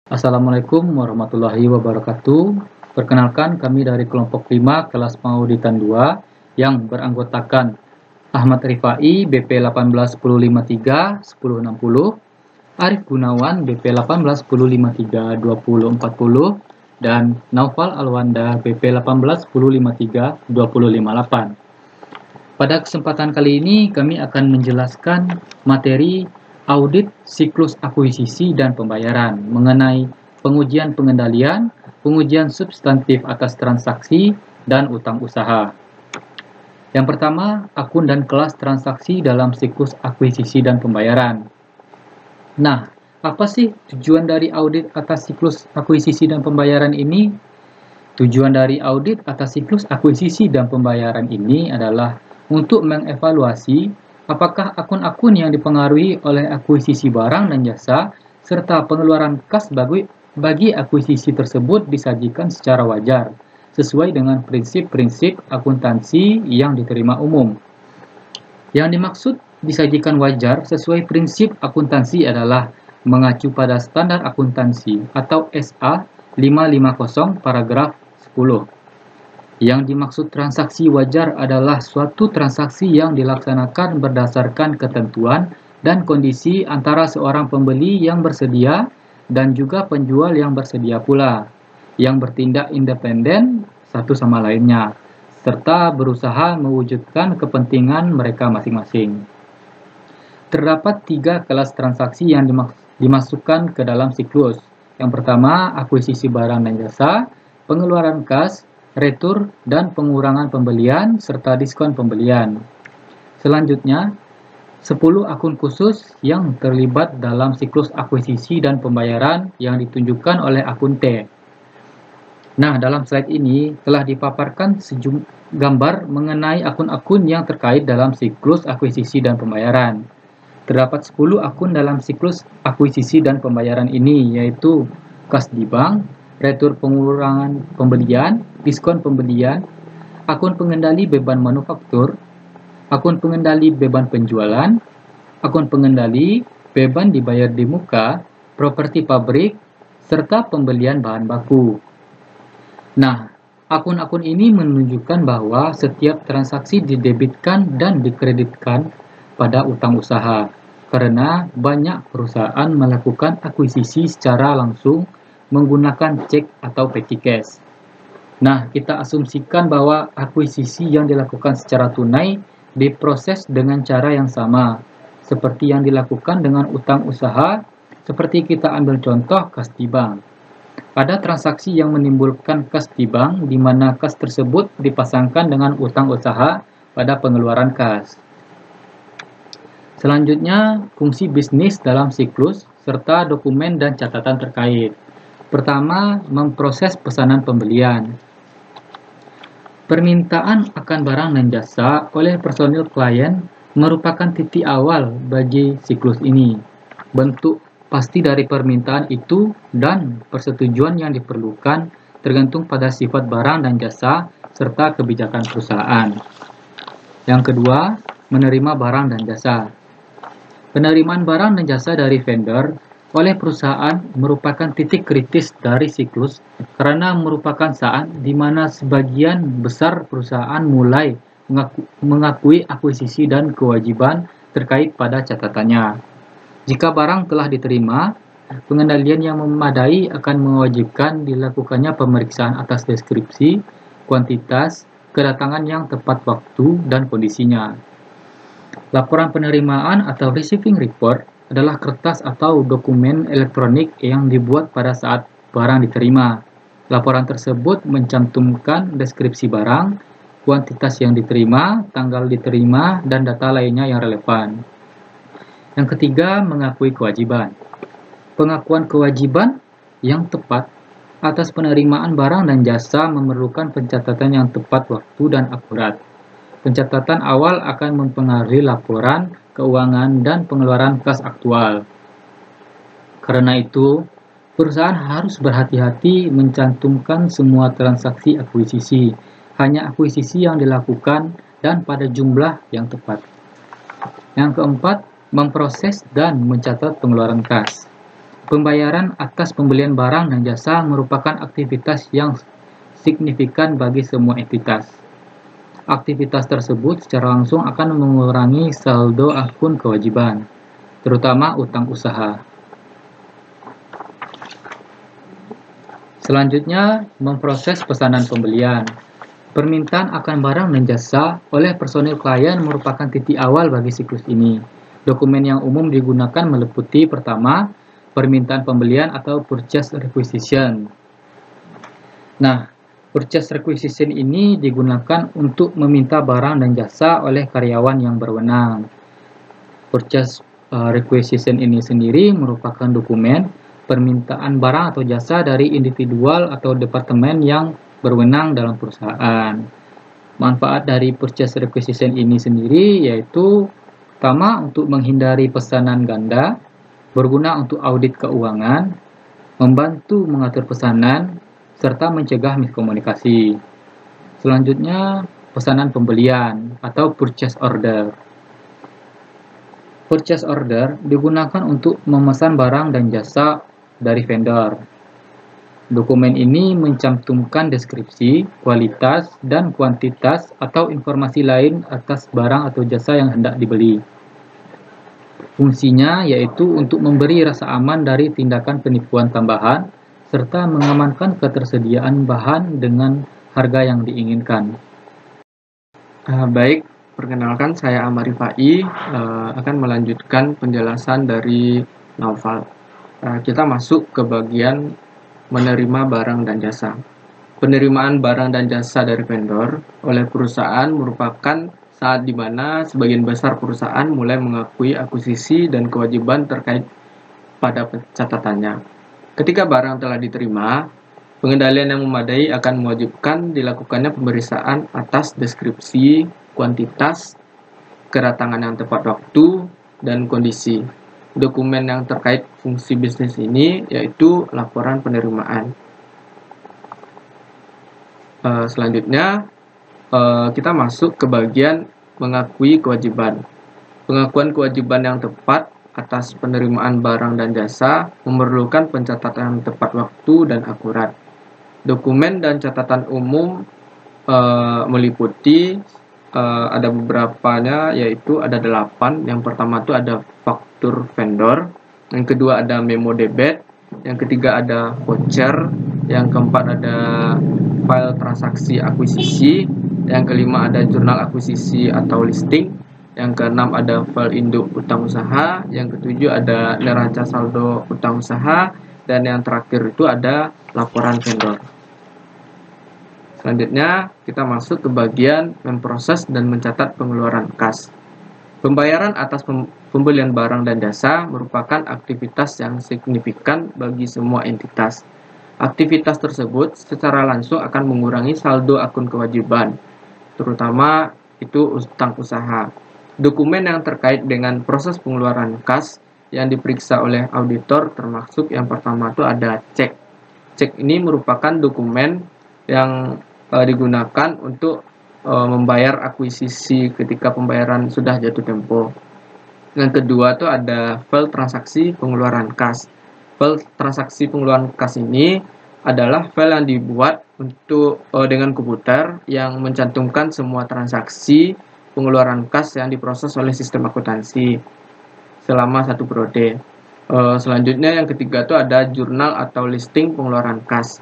Assalamualaikum warahmatullahi wabarakatuh. Perkenalkan, kami dari kelompok 5 kelas pengauditan 2 yang beranggotakan Ahmad Rifai BP 181053 1060, Arif Gunawan BP 181053 2040, dan Naufal Alwanda BP 181053 2058. Pada kesempatan kali ini kami akan menjelaskan materi audit siklus akuisisi dan pembayaran mengenai pengujian pengendalian, pengujian substantif atas transaksi, dan utang usaha. Yang pertama, akun dan kelas transaksi dalam siklus akuisisi dan pembayaran. Nah, apa sih tujuan dari audit atas siklus akuisisi dan pembayaran ini? Tujuan dari audit atas siklus akuisisi dan pembayaran ini adalah untuk mengevaluasi apakah akun-akun yang dipengaruhi oleh akuisisi barang dan jasa serta pengeluaran kas bagi akuisisi tersebut disajikan secara wajar, sesuai dengan prinsip-prinsip akuntansi yang diterima umum. Yang dimaksud disajikan wajar sesuai prinsip akuntansi adalah mengacu pada Standar Akuntansi atau SA 550 paragraf 10. Yang dimaksud transaksi wajar adalah suatu transaksi yang dilaksanakan berdasarkan ketentuan dan kondisi antara seorang pembeli yang bersedia dan juga penjual yang bersedia pula, yang bertindak independen satu sama lainnya, serta berusaha mewujudkan kepentingan mereka masing-masing. Terdapat 3 kelas transaksi yang dimasukkan ke dalam siklus. Yang pertama, akuisisi barang dan jasa, pengeluaran kas, retur, dan pengurangan pembelian, serta diskon pembelian. Selanjutnya, 10 akun khusus yang terlibat dalam siklus akuisisi dan pembayaran yang ditunjukkan oleh akun T. Nah, dalam slide ini telah dipaparkan gambar mengenai akun-akun yang terkait dalam siklus akuisisi dan pembayaran. Terdapat 10 akun dalam siklus akuisisi dan pembayaran ini, yaitu kas di bank, retur pengurangan pembelian, diskon pembelian, akun pengendali beban manufaktur, akun pengendali beban penjualan, akun pengendali beban dibayar di muka, properti pabrik, serta pembelian bahan baku. Nah, akun-akun ini menunjukkan bahwa setiap transaksi didebitkan dan dikreditkan pada utang usaha, karena banyak perusahaan melakukan akuisisi secara langsung menggunakan cek atau petty cash. Nah, kita asumsikan bahwa akuisisi yang dilakukan secara tunai diproses dengan cara yang sama, seperti yang dilakukan dengan utang usaha, seperti kita ambil contoh kas di bank. Ada transaksi yang menimbulkan kas di bank, di mana kas tersebut dipasangkan dengan utang usaha pada pengeluaran kas. Selanjutnya, fungsi bisnis dalam siklus, serta dokumen dan catatan terkait. Pertama, memproses pesanan pembelian. Permintaan akan barang dan jasa oleh personil klien merupakan titik awal bagi siklus ini. Bentuk pasti dari permintaan itu dan persetujuan yang diperlukan tergantung pada sifat barang dan jasa serta kebijakan perusahaan. Yang kedua, menerima barang dan jasa. Penerimaan barang dan jasa dari vendor oleh perusahaan merupakan titik kritis dari siklus karena merupakan saat di mana sebagian besar perusahaan mulai mengakui akuisisi dan kewajiban terkait pada catatannya. Jika barang telah diterima, pengendalian yang memadai akan mewajibkan dilakukannya pemeriksaan atas deskripsi, kuantitas, kedatangan yang tepat waktu, dan kondisinya. Laporan penerimaan atau receiving report adalah kertas atau dokumen elektronik yang dibuat pada saat barang diterima. Laporan tersebut mencantumkan deskripsi barang, kuantitas yang diterima, tanggal diterima, dan data lainnya yang relevan. Yang ketiga, mengakui kewajiban. Pengakuan kewajiban yang tepat atas penerimaan barang dan jasa memerlukan pencatatan yang tepat waktu dan akurat. Pencatatan awal akan mempengaruhi laporan keuangan dan pengeluaran kas aktual. Karena itu, perusahaan harus berhati-hati mencantumkan semua transaksi akuisisi, hanya akuisisi yang dilakukan dan pada jumlah yang tepat. Yang keempat, memproses dan mencatat pengeluaran kas. Pembayaran atas pembelian barang dan jasa merupakan aktivitas yang signifikan bagi semua entitas. Aktivitas tersebut secara langsung akan mengurangi saldo akun kewajiban, terutama utang usaha. Selanjutnya, memproses pesanan pembelian. Permintaan akan barang dan jasa oleh personil klien merupakan titik awal bagi siklus ini. Dokumen yang umum digunakan meliputi pertama, permintaan pembelian atau purchase requisition. Nah, purchase requisition ini digunakan untuk meminta barang dan jasa oleh karyawan yang berwenang. Purchase requisition ini sendiri merupakan dokumen permintaan barang atau jasa dari individual atau departemen yang berwenang dalam perusahaan. Manfaat dari purchase requisition ini sendiri yaitu pertama, untuk menghindari pesanan ganda, berguna untuk audit keuangan, membantu mengatur pesanan, serta mencegah miskomunikasi. Selanjutnya, pesanan pembelian atau purchase order. Purchase order digunakan untuk memesan barang dan jasa dari vendor. Dokumen ini mencantumkan deskripsi, kualitas, dan kuantitas atau informasi lain atas barang atau jasa yang hendak dibeli. Fungsinya yaitu untuk memberi rasa aman dari tindakan penipuan tambahan, serta mengamankan ketersediaan bahan dengan harga yang diinginkan. Baik, perkenalkan saya Ahmad Rifai, akan melanjutkan penjelasan dari Naufal. Kita masuk ke bagian menerima barang dan jasa. Penerimaan barang dan jasa dari vendor oleh perusahaan merupakan saat di mana sebagian besar perusahaan mulai mengakui akuisisi dan kewajiban terkait pada catatannya. Ketika barang telah diterima, pengendalian yang memadai akan mewajibkan dilakukannya pemeriksaan atas deskripsi, kuantitas, kedatangan yang tepat waktu, dan kondisi. Dokumen yang terkait fungsi bisnis ini yaitu laporan penerimaan. Selanjutnya, kita masuk ke bagian mengakui kewajiban. Pengakuan kewajiban yang tepat atas penerimaan barang dan jasa memerlukan pencatatan tepat waktu dan akurat. Dokumen dan catatan umum meliputi ada beberapanya, yaitu ada 8. Yang pertama itu ada faktur vendor, yang kedua ada memo debit, yang ketiga ada voucher, yang keempat ada file transaksi akuisisi, yang kelima ada jurnal akuisisi atau listing, yang keenam ada file induk utang usaha, yang ketujuh ada neraca saldo utang usaha, dan yang terakhir itu ada laporan vendor. Selanjutnya, kita masuk ke bagian memproses dan mencatat pengeluaran kas. Pembayaran atas pembelian barang dan jasa merupakan aktivitas yang signifikan bagi semua entitas. Aktivitas tersebut secara langsung akan mengurangi saldo akun kewajiban, terutama itu utang usaha. Dokumen yang terkait dengan proses pengeluaran kas yang diperiksa oleh auditor termasuk yang pertama itu ada cek. Cek ini merupakan dokumen yang digunakan untuk membayar akuisisi ketika pembayaran sudah jatuh tempo. Yang kedua itu ada file transaksi pengeluaran kas. File transaksi pengeluaran kas ini adalah file yang dibuat untuk dengan komputer yang mencantumkan semua transaksi pengeluaran kas yang diproses oleh sistem akuntansi selama satu periode. Selanjutnya yang ketiga itu ada jurnal atau listing pengeluaran kas.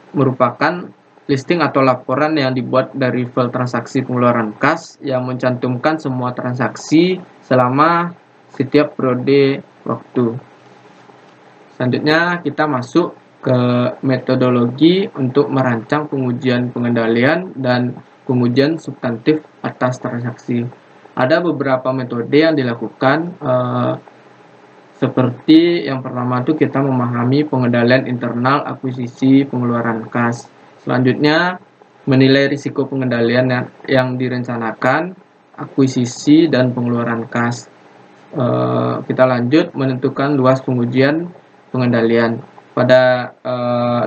Merupakan listing atau laporan yang dibuat dari file transaksi pengeluaran kas yang mencantumkan semua transaksi selama setiap periode waktu. Selanjutnya kita masuk ke metodologi untuk merancang pengujian pengendalian dan pengujian substantif atas transaksi. Ada beberapa metode yang dilakukan, seperti yang pertama itu kita memahami pengendalian internal akuisisi pengeluaran kas. Selanjutnya, menilai risiko pengendalian yang direncanakan, akuisisi, dan pengeluaran kas. Kita lanjut menentukan luas pengujian pengendalian. Pada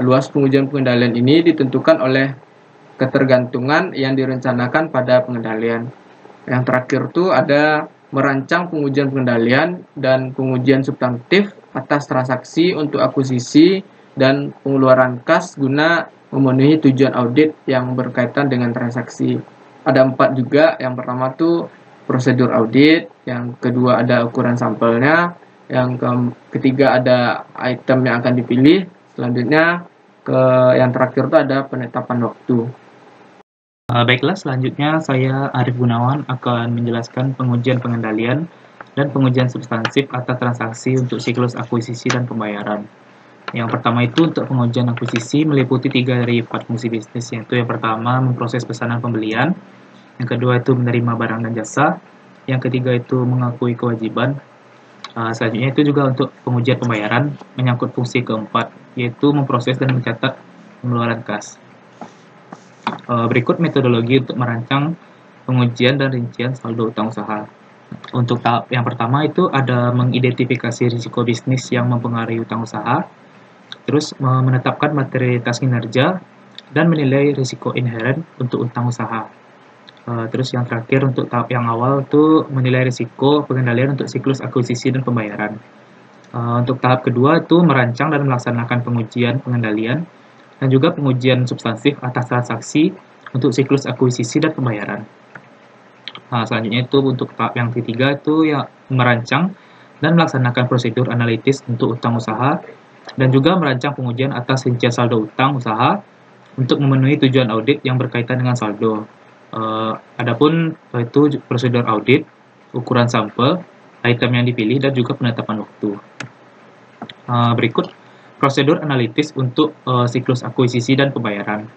luas pengujian pengendalian ini ditentukan oleh ketergantungan yang direncanakan pada pengendalian. Yang terakhir itu ada merancang pengujian pengendalian dan pengujian substantif atas transaksi untuk akuisisi dan pengeluaran kas guna memenuhi tujuan audit yang berkaitan dengan transaksi. Ada 4 juga. Yang pertama tuh prosedur audit, yang kedua ada ukuran sampelnya, yang ketiga ada item yang akan dipilih, selanjutnya yang terakhir itu ada penetapan waktu. Baiklah, selanjutnya saya Arif Gunawan akan menjelaskan pengujian pengendalian dan pengujian substansif atas transaksi untuk siklus akuisisi dan pembayaran. Yang pertama itu untuk pengujian akuisisi meliputi 3 dari 4 fungsi bisnis, yaitu yang pertama memproses pesanan pembelian, yang kedua itu menerima barang dan jasa, yang ketiga itu mengakui kewajiban. Selanjutnya itu juga untuk pengujian pembayaran menyangkut fungsi keempat, yaitu memproses dan mencatat pengeluaran kas. Berikut metodologi untuk merancang pengujian dan rincian saldo utang usaha. Untuk tahap yang pertama itu ada mengidentifikasi risiko bisnis yang mempengaruhi utang usaha, terus menetapkan materialitas kinerja, dan menilai risiko inheren untuk utang usaha. Terus yang terakhir untuk tahap yang awal itu menilai risiko pengendalian untuk siklus akuisisi dan pembayaran. Untuk tahap kedua itu merancang dan melaksanakan pengujian pengendalian dan juga pengujian substansif atas transaksi untuk siklus akuisisi dan pembayaran. Selanjutnya itu untuk tahap yang ketiga itu ya merancang dan melaksanakan prosedur analitis untuk utang usaha dan juga merancang pengujian atas rincian saldo utang usaha untuk memenuhi tujuan audit yang berkaitan dengan saldo. Adapun itu prosedur audit, ukuran sampel, item yang dipilih, dan juga penetapan waktu. Berikut prosedur analitis untuk siklus akuisisi dan pembayaran.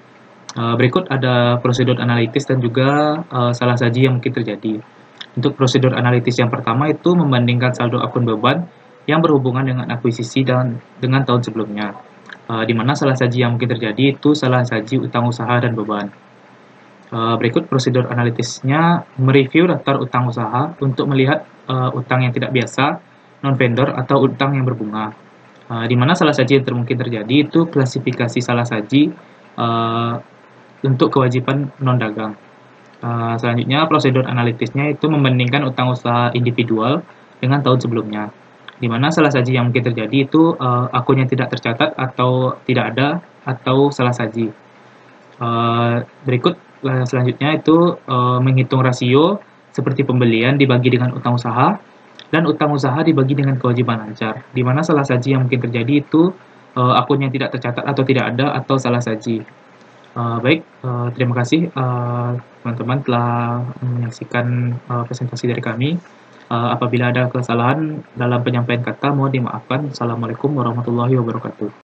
Berikut ada prosedur analitis dan juga salah saji yang mungkin terjadi. Untuk prosedur analitis yang pertama itu membandingkan saldo akun beban yang berhubungan dengan akuisisi dan dengan tahun sebelumnya. Di mana salah saji yang mungkin terjadi itu salah saji utang usaha dan beban. Berikut prosedur analitisnya mereview daftar utang usaha untuk melihat utang yang tidak biasa, non-vendor, atau utang yang berbunga. Di mana salah saji yang mungkin terjadi itu klasifikasi salah saji untuk kewajiban non-dagang. Selanjutnya prosedur analitisnya itu membandingkan utang usaha individual dengan tahun sebelumnya. Di mana salah saji yang mungkin terjadi itu akun yang tidak tercatat atau tidak ada atau salah saji. Berikut selanjutnya itu menghitung rasio seperti pembelian dibagi dengan utang usaha dan utang usaha dibagi dengan kewajiban lancar, di mana salah saji yang mungkin terjadi itu akun yang tidak tercatat atau tidak ada atau salah saji. Baik, terima kasih teman-teman telah menyaksikan presentasi dari kami. Apabila ada kesalahan dalam penyampaian kata, mohon dimaafkan. Assalamualaikum warahmatullahi wabarakatuh.